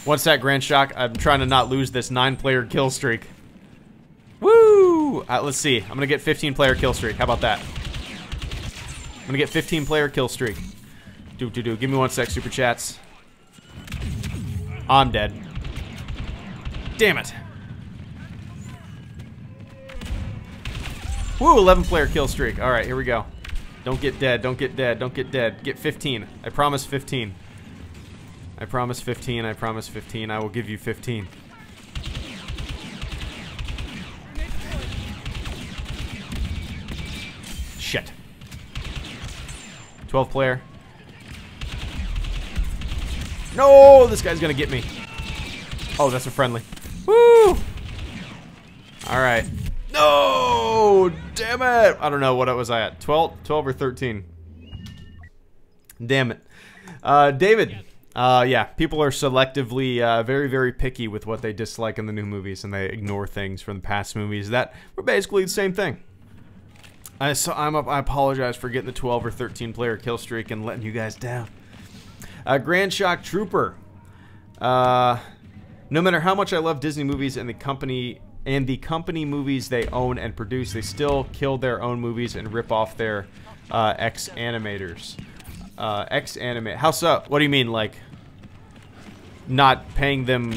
What's that, Grand Shock? I'm trying to not lose this 9-player kill streak. Woo! Let's see. I'm gonna get 15-player kill streak. How about that? I'm gonna get 15-player kill streak. Give me 1 sec, super chats. I'm dead. Damn it. Woo, 11-player kill streak. Alright, here we go. Don't get dead, don't get dead, don't get dead. Get 15. I promise 15. I promise 15, I promise 15. I will give you 15. Shit. 12-player. No, this guy's gonna get me. Oh, that's a friendly. Woo! Alright. No! Damn it! I don't know what was I at. 12 or 13. Damn it. David. Yeah, people are selectively very, very picky with what they dislike in the new movies, and they ignore things from the past movies that were basically the same thing. I apologize for getting the 12 or 13-player kill streak and letting you guys down. Grand Shock Trooper. No matter how much I love Disney movies and the company movies they own and produce, they still kill their own movies and rip off their ex-animators. How so? What do you mean, like not paying them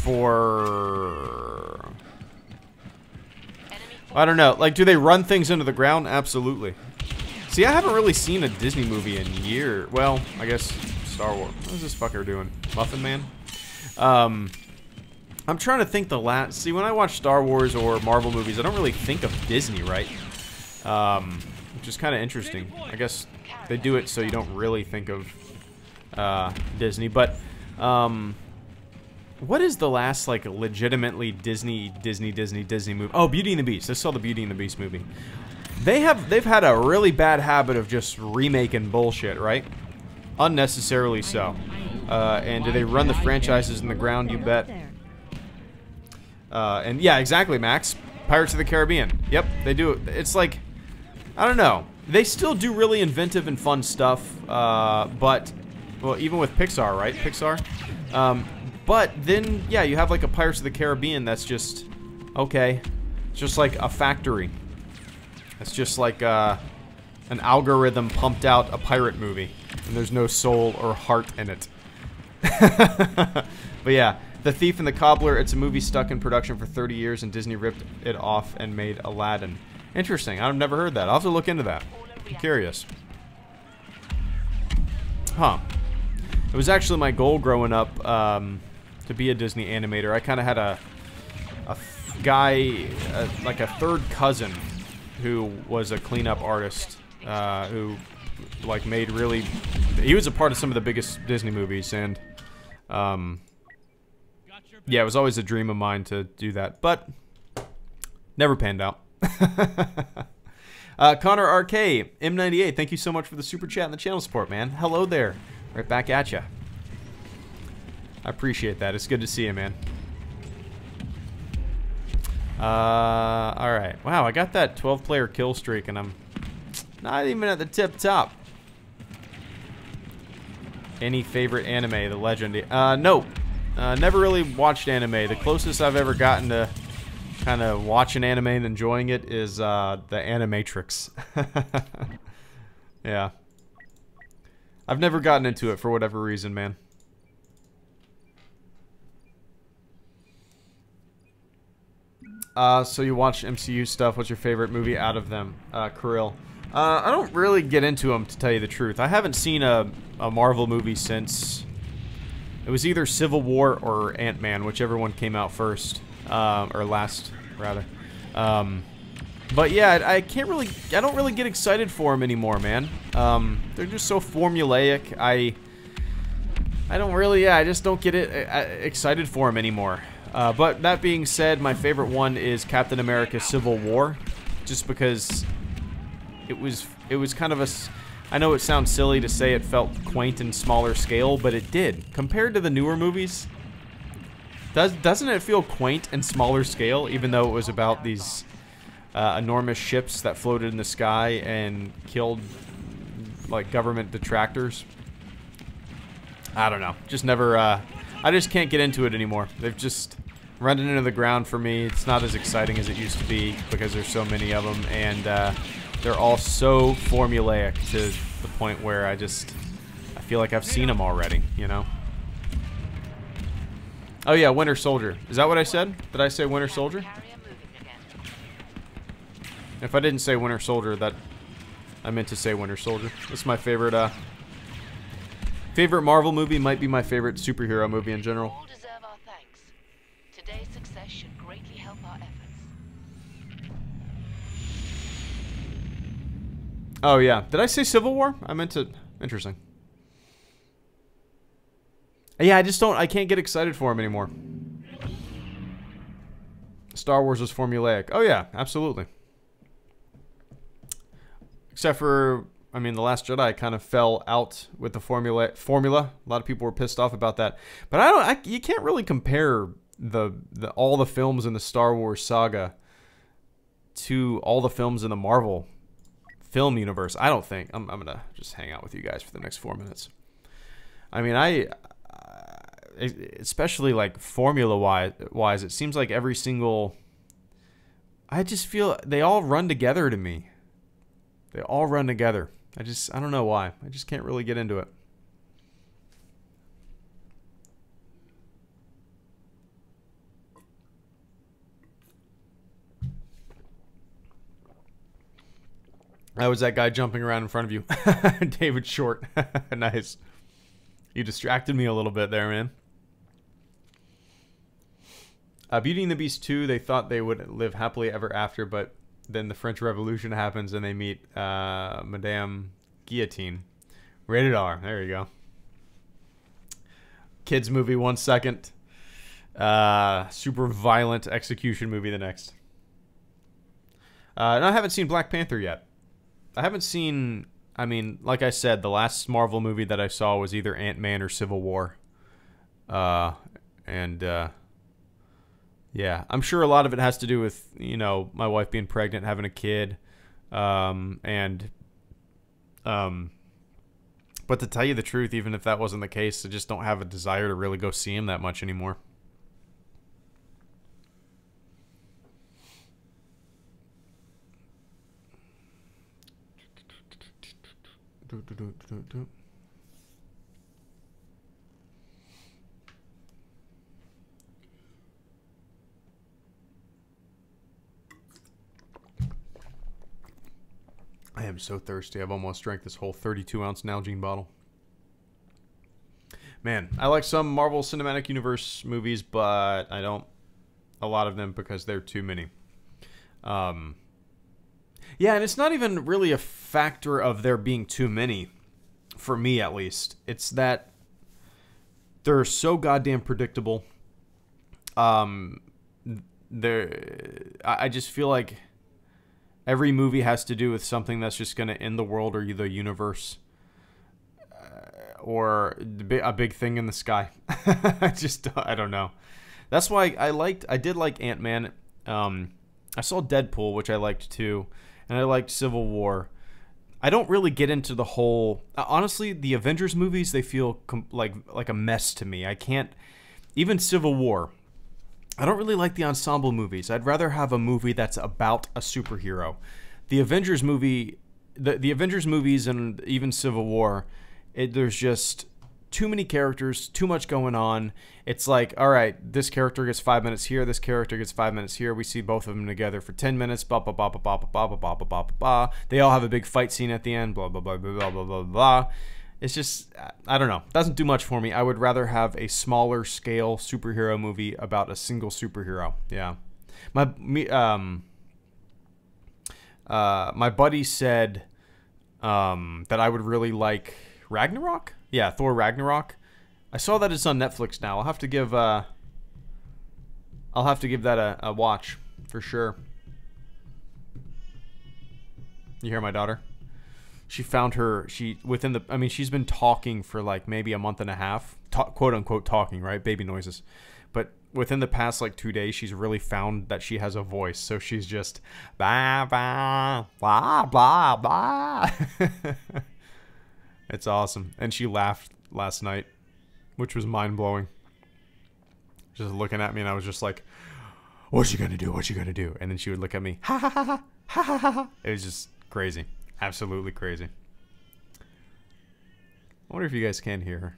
for... I don't know. Like, do they run things into the ground? Absolutely. See, I haven't really seen a Disney movie in years. Well, I guess Star Wars. What is this fucker doing? Muffin Man? I'm trying to think the last... See, when I watch Star Wars or Marvel movies, I don't really think of Disney, right? Which is kind of interesting. I guess they do it so you don't really think of Disney. But, What is the last, like, legitimately Disney movie? Oh, Beauty and the Beast. I saw the Beauty and the Beast movie. They've had a really bad habit of just remaking bullshit, right? Unnecessarily so. And do they run the franchises in the ground? You bet. And yeah, exactly, Max. Pirates of the Caribbean. Yep, they do. It's like, I don't know. They still do really inventive and fun stuff, but, well, even with Pixar, right? Pixar? But then, yeah, you have like a Pirates of the Caribbean that's just, okay. It's just like a factory. It's just like an algorithm pumped out a pirate movie. And there's no soul or heart in it. But yeah, The Thief and the Cobbler, it's a movie stuck in production for 30 years and Disney ripped it off and made Aladdin. Interesting. I've never heard that. I'll have to look into that. I'm curious. Huh. It was actually my goal growing up to be a Disney animator. I kind of had a guy, like a third cousin, who was a cleanup artist, who like made really. He was a part of some of the biggest Disney movies, and yeah, it was always a dream of mine to do that, but never panned out. Connor RK, M98, thank you so much for the super chat and the channel support, man. Hello there. Right back at ya. I appreciate that. It's good to see you, man. Alright. Wow, I got that 12-player kill streak, and I'm not even at the tip top. Any favorite anime? The Legend? No. Never really watched anime. The closest I've ever gotten to kind of watching anime and enjoying it is the Animatrix. Yeah. I've never gotten into it for whatever reason, man. So you watch MCU stuff. What's your favorite movie out of them? Kirill. I don't really get into them, to tell you the truth. I haven't seen a Marvel movie since... It was either Civil War or Ant-Man, whichever one came out first. Or last, rather. But yeah, I don't really get excited for them anymore, man. They're just so formulaic. I don't really, yeah, I just don't get excited for them anymore. But that being said, my favorite one is Captain America Civil War, just because it was kind of a, I know it sounds silly to say it felt quaint and smaller scale, but it did. Compared to the newer movies, doesn't it feel quaint and smaller scale, even though it was about these enormous ships that floated in the sky and killed like government detractors? I don't know. Just never, I just can't get into it anymore. They've just run it into the ground for me. It's not as exciting as it used to be because there's so many of them, and they're all so formulaic to the point where I feel like I've seen them already, you know? Oh yeah, Winter Soldier. Is that what I said? Did I say Winter Soldier? If I didn't say Winter Soldier, that I meant to say Winter Soldier. That's my favorite favorite Marvel movie, might be my favorite superhero movie in general. All deserve our thanks. Today's success should greatly help our efforts. Oh yeah, did I say Civil War? I meant to. Interesting. Yeah, I can't get excited for him anymore. Star Wars was formulaic. Oh yeah, absolutely. Except for, I mean, The Last Jedi kind of fell out with the formula. A lot of people were pissed off about that. But you can't really compare all the films in the Star Wars saga to all the films in the Marvel film universe. I don't think. I'm gonna just hang out with you guys for the next 4 minutes. I mean, especially like formula wise, it seems like every single. I just feel they all run together to me. They all run together. I don't know why. I just can't really get into it. That was that guy jumping around in front of you. David Short. Nice. You distracted me a little bit there, man. Beauty and the Beast 2, they thought they would live happily ever after, but then the French Revolution happens and they meet Madame Guillotine. Rated R. There you go. Kids movie, 1 second. Super violent execution movie the next. And I haven't seen Black Panther yet. I haven't seen... I mean, like I said, the last Marvel movie that I saw was either Ant-Man or Civil War. Yeah, I'm sure a lot of it has to do with, you know, my wife being pregnant, having a kid. But to tell you the truth, even if that wasn't the case, I just don't have a desire to really go see him that much anymore. I am so thirsty. I've almost drank this whole 32-ounce Nalgene bottle. Man, I like some Marvel Cinematic Universe movies, but I don't a lot of them because they're too many. Yeah, and it's not even really a factor of there being too many, for me at least. It's that they're so goddamn predictable. I just feel like every movie has to do with something that's just going to end the world or the universe, or a big thing in the sky. I don't know. That's why I did like Ant-Man. I saw Deadpool, which I liked too, and I liked Civil War. I don't really get into the whole... honestly, the Avengers movies, they feel like a mess to me. I can't... Even Civil War. I don't really like the ensemble movies. I'd rather have a movie that's about a superhero. The Avengers movie... The Avengers movies and even Civil War, there's just too many characters, too much going on. It's like, all right, this character gets 5 minutes here, this character gets 5 minutes here. We see both of them together for 10 minutes. Blah blah blah blah blah blah blah blah blah blah blah. They all have a big fight scene at the end. Blah blah blah blah blah blah blah. It's just, I don't know. Doesn't do much for me. I would rather have a smaller scale superhero movie about a single superhero. Yeah, my buddy said that I would really like Ragnarok. Yeah, Thor Ragnarok. I saw that it's on Netflix now. I'll have to give that a watch for sure. You hear my daughter? She found her, she's been talking for like maybe a month and a half, quote unquote talking, right? Baby noises. But within the past like 2 days, she's really found that she has a voice. So she's just blah, blah, blah, blah, blah. It's awesome. And she laughed last night, which was mind-blowing. Just looking at me, and I was just like, what's she gonna do? What's she gonna do? And then she would look at me, ha ha ha ha ha ha ha. It was just crazy. Absolutely crazy. I wonder if you guys can hear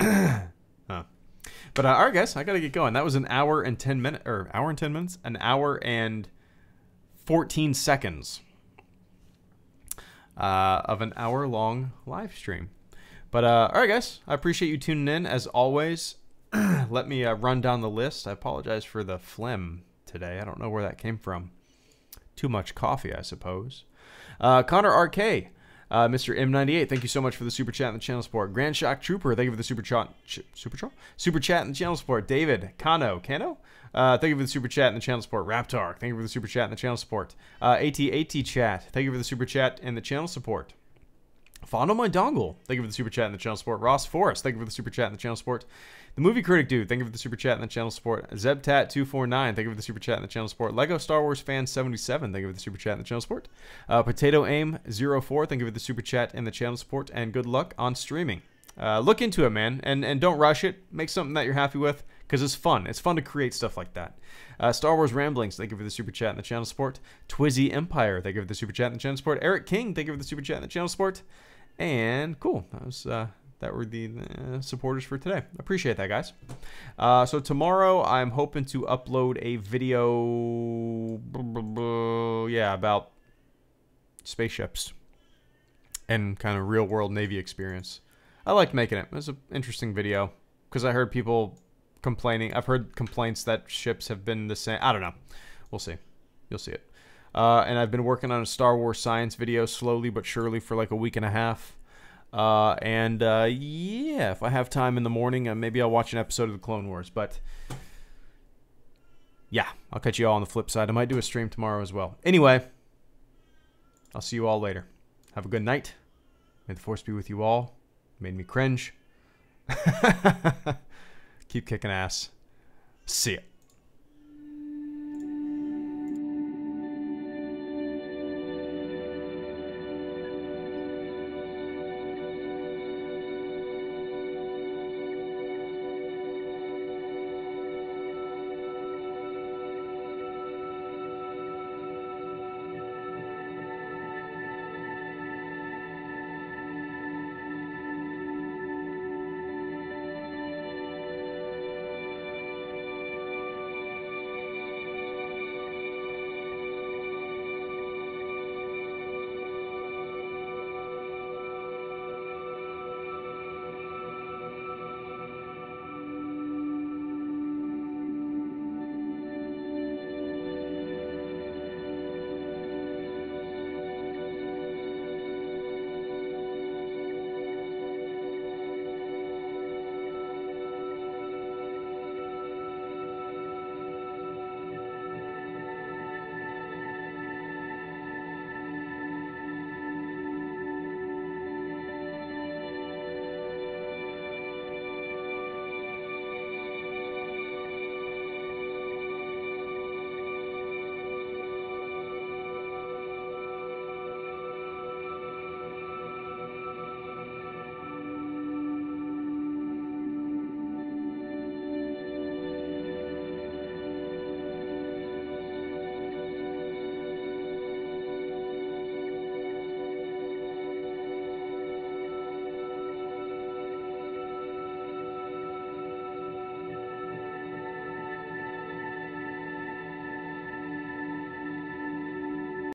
her. Huh. But all right, guys, I gotta get going. That was an hour and 10 minutes, or hour and 10 minutes? An hour and 14 seconds. Of an hour-long live stream. But, all right, guys. I appreciate you tuning in, as always. Let me run down the list. I apologize for the phlegm today. I don't know where that came from. Too much coffee, I suppose. Connor RK. Mr. M98, thank you so much for the super chat and the channel support. Grand Shock Trooper, thank you for the super chat and the channel support. David Kano, thank you for the super chat and the channel support. Raptar, thank you for the super chat and the channel support. AT chat, thank you for the super chat and the channel support. Fondle My Dongle, thank you for the super chat and the channel support. Ross Forrest, thank you for the super chat and the channel support. The Movie Critic Dude, thank you for the super chat and the channel support. Zebtat249, thank you for the super chat and the channel support. Lego Star Wars Fan 77, thank you for the super chat and the channel support. Potato Aim 04, thank you for the super chat and the channel support. And good luck on streaming. Look into it, man, and don't rush it. Make something that you're happy with, because it's fun. It's fun to create stuff like that. Star Wars Ramblings, thank you for the super chat and the channel support. Twizzy Empire, thank you for the super chat and the channel support. Eric King, thank you for the super chat and the channel support. And cool, that were the supporters for today. Appreciate that, guys. So tomorrow I'm hoping to upload a video, yeah, about spaceships and kind of real world Navy experience. I liked making it. It was an interesting video because I heard people complaining. I've heard complaints that ships have been the same. I don't know. We'll see. You'll see it. And I've been working on a Star Wars science video slowly but surely for like a week and a half. Yeah, if I have time in the morning, maybe I'll watch an episode of the Clone Wars. But yeah, I'll catch you all on the flip side. I might do a stream tomorrow as well. Anyway, I'll see you all later. Have a good night. May the Force be with you all. Made me cringe. Keep kicking ass. See ya.